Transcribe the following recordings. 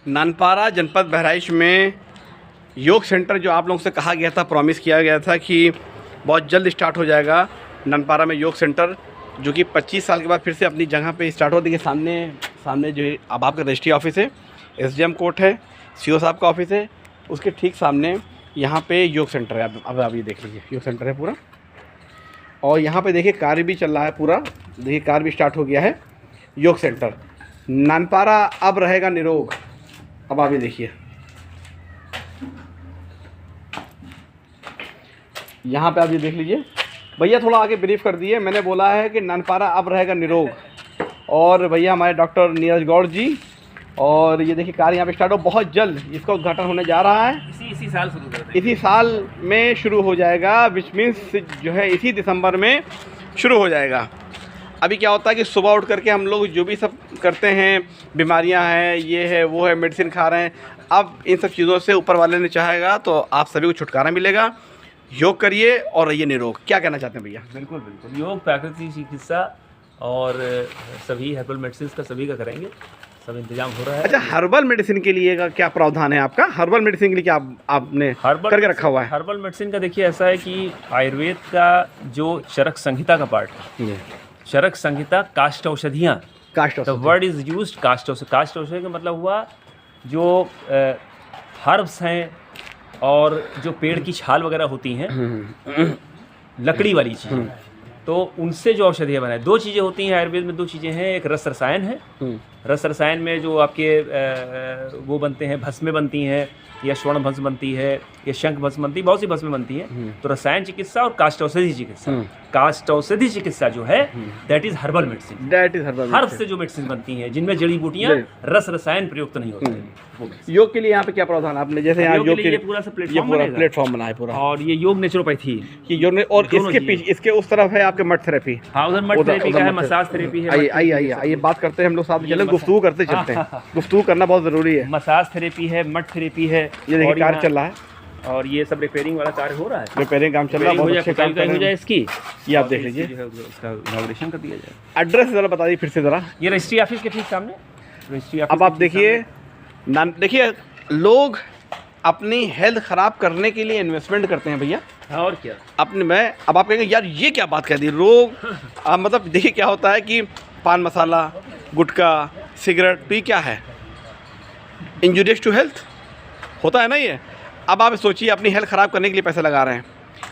नानपारा जनपद बहराइच में योग सेंटर जो आप लोगों से कहा गया था, प्रॉमिस किया गया था कि बहुत जल्द स्टार्ट हो जाएगा नानपारा में योग सेंटर, जो कि 25 साल के बाद फिर से अपनी जगह पे स्टार्ट हो। देखिए सामने जो है अब आपका रजिस्ट्री ऑफिस है, एसडीएम कोर्ट है, सीओ साहब का ऑफिस है, उसके ठीक सामने यहाँ पे योग सेंटर है। अब आप ये देख लीजिए, योग सेंटर है पूरा। और यहाँ पे देखिए कार्य भी चल रहा है पूरा, देखिए कार्य भी स्टार्ट हो गया है। योग सेंटर नानपारा अब रहेगा निरोग। अब आप ये देखिए, यहाँ पे आप ये देख लीजिए। भैया थोड़ा आगे ब्रीफ कर दिए, मैंने बोला है कि नानपारा अब रहेगा निरोग। और भैया हमारे डॉक्टर नीरज गौड़ जी, और ये देखिए कार्य यहाँ पे स्टार्ट हो, बहुत जल्द इसका उद्घाटन होने जा रहा है। इसी साल शुरू करते हैं, इसी साल में शुरू हो जाएगा, विच मीन्स जो है इसी दिसंबर में शुरू हो जाएगा। अभी क्या होता है कि सुबह उठ करके हम लोग जो भी सब करते हैं, बीमारियां हैं, ये है वो है, मेडिसिन खा रहे हैं, अब इन सब चीज़ों से ऊपर वाले ने चाहेगा तो आप सभी को छुटकारा मिलेगा। योग करिए और रहिए निरोग। क्या कहना चाहते हैं भैया? बिल्कुल बिल्कुल। योग, प्राकृतिक चिकित्सा और सभी हर्बल मेडिसिन का सभी का करेंगे, सब इंतजाम हो रहा है। अच्छा, हर्बल मेडिसिन के लिए का क्या प्रावधान है आपका? हर्बल मेडिसिन के लिए क्या आपने करके रखा हुआ है? हर्बल मेडिसिन का देखिए ऐसा है कि आयुर्वेद का जो चरक संहिता का पार्ट है, चरक संहिता काष्ठ औषधियाँ, द वर्ड इज यूज्ड काष्ठ औषधि। काष्ठ औषधि का मतलब हुआ जो हर्ब्स हैं और जो पेड़ की छाल वगैरह होती हैं, लकड़ी वाली चीज़, तो उनसे जो औषधियाँ बनाए। दो चीज़ें होती हैं आयुर्वेद में, दो चीज़ें हैं। एक रस रसायन है, रस रसायन में जो आपके वो बनते हैं, भस्में बनती हैं, या स्वर्ण भस्म बनती है, या शंख भस्म बनती है, बहुत सी भस्में बनती हैं। तो रसायन चिकित्सा और काष्ठ औषधि चिकित्सा। काष्ठ औषधि चिकित्सा जो है that is herbal medicine. That is herbal herb से जो मेडिसिन बनती हैं, जिनमें जड़ी बूटियां रस रसायन प्रयुक्त नहीं होते हैं। योग के लिए यहाँ पे क्या प्रावधान आपने? जैसे यहाँ योग के लिए पूरा सा प्लेटफॉर्म बना है पूरा, और ये योग नेचुरोपैथी, ये योग और इसके पीछे इसके उस तरफ है आपके मठ थेरेपी। हाँ, उधर मठ थेरेपी का है, मसाज थेरेपी है। आइए बात करते हैं हम लोग साथ में, चलें गुफ्तगू करते चलते हैं। गुफ्तगू करना बहुत जरूरी है। मसाज थेरेपी है, मठ थेरेपी है, ये देखिए कार्य चल रहा है, और ये सब रिपेयरिंग वाला कार्य हो रहा है। रिपेयरिंग काम चल रहा है, बहुत अच्छे काम कर रहे हैं इसकी। ये आप देख लीजिए, उसका इनॉग्रेशन कर दिया जाए। एड्रेस जरा बता दीजिए फिर से जरा। ये रजिस्ट्री ऑफिस के ठीक सामने, रजिस्ट्री ऑफिस। अब आप देखिए लोग अपनी हेल्थ खराब करने के लिए इन्वेस्टमेंट करते हैं भैया, और क्या अब आप कहेंगे यार ये क्या बात कह दी रोग। मतलब देखिए क्या होता है कि पान मसाला, गुटखा, सिगरेट, तो ये क्या है? इंजूरियस टू हेल्थ होता है ना ये। अब आप सोचिए, अपनी हेल्थ ख़राब करने के लिए पैसे लगा रहे हैं।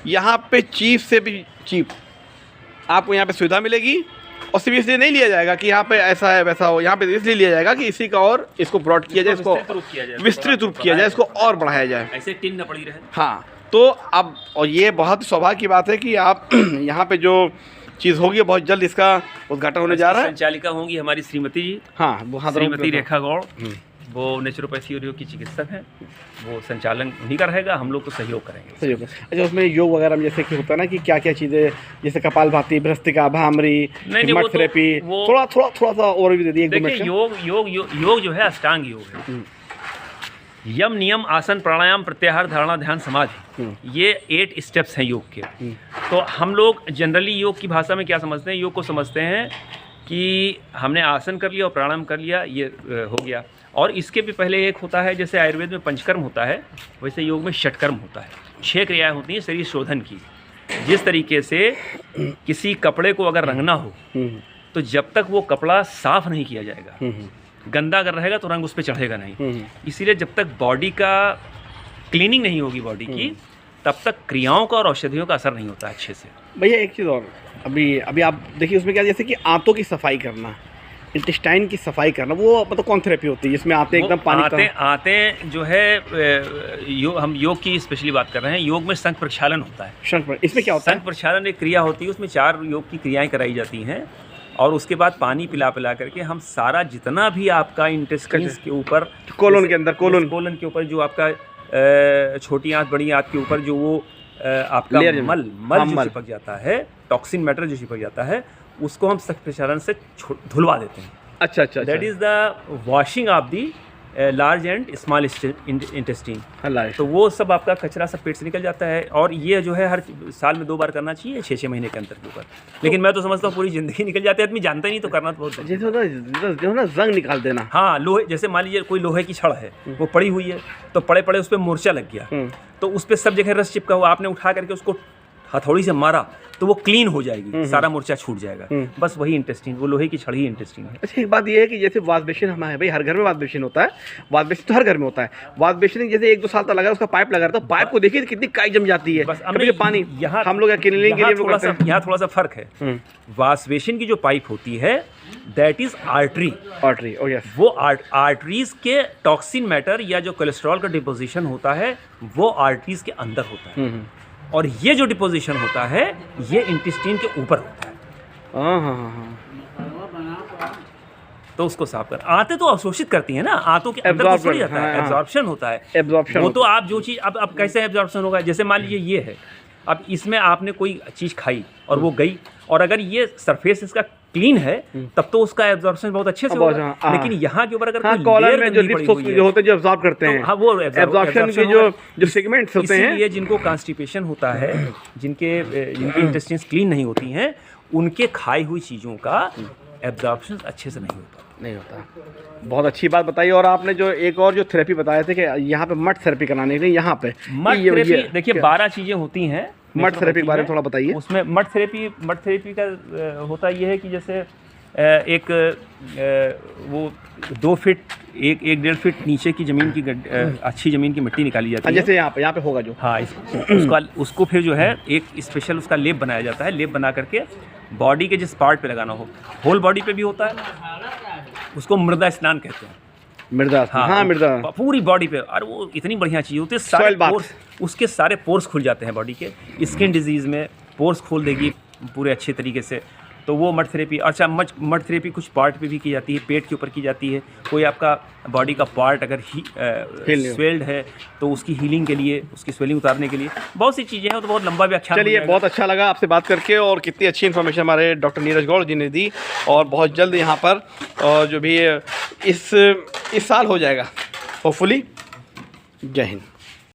यहाँ पे चीप से भी चीप आपको यहाँ पे सुविधा मिलेगी, और सिर्फ इसलिए नहीं लिया जाएगा कि यहाँ पे ऐसा है वैसा हो। यहाँ पे इसलिए लिया जाएगा कि इसी का और इसको ब्रॉड किया जाए, इसको विस्तृत रूप किया जाए, इसको और बढ़ाया जाए, ऐसे टिन न पड़ी रहे। हाँ, तो अब और ये बहुत सौभाग्य की बात है कि आप यहाँ पे जो चीज़ होगी बहुत जल्द इसका उद्घाटन होने जा रहा है। संचालिका होंगी हमारी श्रीमती जी। हाँ, श्रीमती रेखा गौड़, वो नेचुरोपैथी और योग की चिकित्सक हैं। वो संचालन उन्हीं का रहेगा, हम लोग तो सहयोग करेंगे। सहयोग। अच्छा, उसमें योग वगैरह में जैसे कि होता है ना कि क्या क्या चीज़ें, जैसे कपालभाति, भ्रष्टिका, भ्रामरी, मठ थेरेपी, थोड़ा सा ओवरव्यू दे दिए। देखिए योग जो है अष्टांग योग है। यम, नियम, आसन, प्राणायाम, प्रत्याहार, धारणा, ध्यान, समाधि, ये 8 स्टेप्स हैं योग के। तो हम लोग जनरली योग की भाषा में क्या समझते हैं? योग को समझते हैं कि हमने आसन कर लिया और प्राणायाम कर लिया, ये हो गया। और इसके भी पहले एक होता है, जैसे आयुर्वेद में पंचकर्म होता है, वैसे योग में षटकर्म होता है। 6 क्रियाएं होती हैं शरीर शोधन की। जिस तरीके से किसी कपड़े को अगर रंगना हो, तो जब तक वो कपड़ा साफ नहीं किया जाएगा, गंदा अगर रहेगा तो रंग उस पर चढ़ेगा नहीं। इसीलिए जब तक बॉडी का क्लीनिंग नहीं होगी बॉडी की, तब तक क्रियाओं का और औषधियों का असर नहीं होता अच्छे से। भैया एक चीज़ और, अभी आप देखिए उसमें क्या, जैसे कि आंतों की सफाई करना, इंटेस्टाइन की सफाई करना, वो मतलब कौन थेरेपी होती है जिसमें आते एकदम पानी आते जो है हम योग की स्पेशली बात कर रहे हैं। योग में शंख प्रक्षालन होता है। इसमें क्या होता है? शंख प्रक्षालन एक क्रिया होती है, उसमें 4 योग की क्रियाएं कराई जाती हैं, और उसके बाद पानी पिला करके हम सारा जितना भी आपका इंटेस्टाइन के ऊपर, कोलन के अंदर, कोलन के ऊपर जो आपका छोटी आंत बड़ी आंत के ऊपर जो वो आपका मल जो चिपक जाता है, टॉक्सिन मैटर जो चिपक जाता है, उसको हम शंख प्रक्षालन से धुलवा देते हैं। अच्छा। That is the washing of the large and small intestine. अल्लाह। तो वो सब आपका कचरा सब पेट से निकल जाता है, और ये जो है हर साल में 2 बार करना चाहिए 6-6 महीने के अंतर के ऊपर। लेकिन मैं तो समझता हूँ पूरी ज़िंदगी निकल जाती है, आदमी जानता ही नहीं, तो करना तो बहुत है। जैसे जो ना जंग निकाल देना। हाँ, लोहे, जैसे मान लीजिए कोई लोहे की छड़ है, वो पड़ी हुई है, तो पड़े पड़े उस पर मूर्छा लग गया, तो उस पर सब जगह रस चिपका हुआ, आपने उठा करके उसको हथौड़ी से मारा तो वो क्लीन हो जाएगी, सारा मूर्छा छूट जाएगा। बस वही इंटेस्टीन, वो लोहे की छड़ ही इंटेस्टीन है। अच्छा, एक बात ये है कि जैसे वॉश बेसिन हमारे भाई हर घर में वॉश बेसिन होता है, वॉश बेसिन तो हर घर में होता है। वॉश बेसिन जैसे 1-2 साल तक लगा उसका पाइप लगा रहता है, तो पाइप को देखिए कितनी काई जम जाती है, कभी पानी। यहाँ हम लोग क्लीनिंग के लिए यहाँ थोड़ा सा फर्क है। वॉश बेसिन की जो पाइप होती है that is artery. Oh yes. वो आर्टरीज के टॉक्सिन मैटर या जो कोलेस्ट्रॉल का डिपोजिशन होता है वो आर्टरीज के अंदर होता है, और ये जो डिपोजिशन होता है ये इंटेस्टाइन के ऊपर होता है। तो उसको साफ कर, आंतें तो अवशोषित करती हैं ना, आंतों के अंदर कुछ नहीं जाता है, एब्जॉर्प्शन होता है। एब्जॉर्प्शन वो तो आप जो चीज़ अब कैसे एब्जॉर्प्शन होगा, जैसे मान लीजिए ये है, अब इसमें आपने कोई चीज़ खाई और वो गई, और अगर ये सरफेस इसका क्लीन है तब तो उसका एब्जॉर्प्शन बहुत अच्छे से होगा। लेकिन यहाँ के ऊपर अगर कोई कॉलर में जो लिप्स जो होते हैं जो एब्जॉर्ब करते हैं, हाँ, वो एब्जॉर्प्शन के जो सेगमेंट्स होते हैं, ये जिनको कॉन्स्टिपेशन होता है, जिनकी इंटेस्टाइन्स क्लीन नहीं होती हैं, उनके खाई हुई चीज़ों का एब्जॉर्प्शन अच्छे से नहीं होता। बहुत अच्छी बात बताई। और आपने जो एक और जो थेरेपी बताए थे कि यहाँ पे मड थेरेपी कराने के लिए, यहाँ पे मड थेरेपी देखिए 12 चीज़ें होती हैं। मड थेरेपी के बारे में थोड़ा बताइए। उसमें मड थेरेपी का होता ये है कि जैसे एक वो 2 फीट 1-1.5 फीट नीचे की ज़मीन की अच्छी ज़मीन की मिट्टी निकाली जाती है, जैसे यहाँ पे होगा जो, हाँ, उसको फिर जो है एक स्पेशल उसका लेप बनाया जाता है। लेप बना करके बॉडी के जिस पार्ट पे लगाना हो, होल बॉडी पे भी होता है, उसको मृदा स्नान कहते हैं। मृदा, हाँ मृदा, पूरी बॉडी पे। और वो इतनी बढ़िया चीज़ होती है, सारे पोर्स, उसके सारे पोर्स खुल जाते हैं बॉडी के। स्किन डिजीज़ में पोर्स खोल देगी पूरे अच्छे तरीके से। तो वो मड थेरेपी। अच्छा, मड थेरेपी कुछ पार्ट पे भी की जाती है, पेट के ऊपर की जाती है। कोई आपका बॉडी का पार्ट अगर स्वेल्ड है तो उसकी हीलिंग के लिए, उसकी स्वेलिंग उतारने के लिए बहुत सी चीज़ें हैं। तो बहुत लंबा व्याख्यान। चलिए, बहुत अच्छा लगा आपसे बात करके, और कितनी अच्छी इन्फॉर्मेशन हमारे डॉक्टर नीरज गौड़ जी ने दी। और बहुत जल्द यहाँ पर और जो भी इस साल हो जाएगा होपफुली। जय हिंद।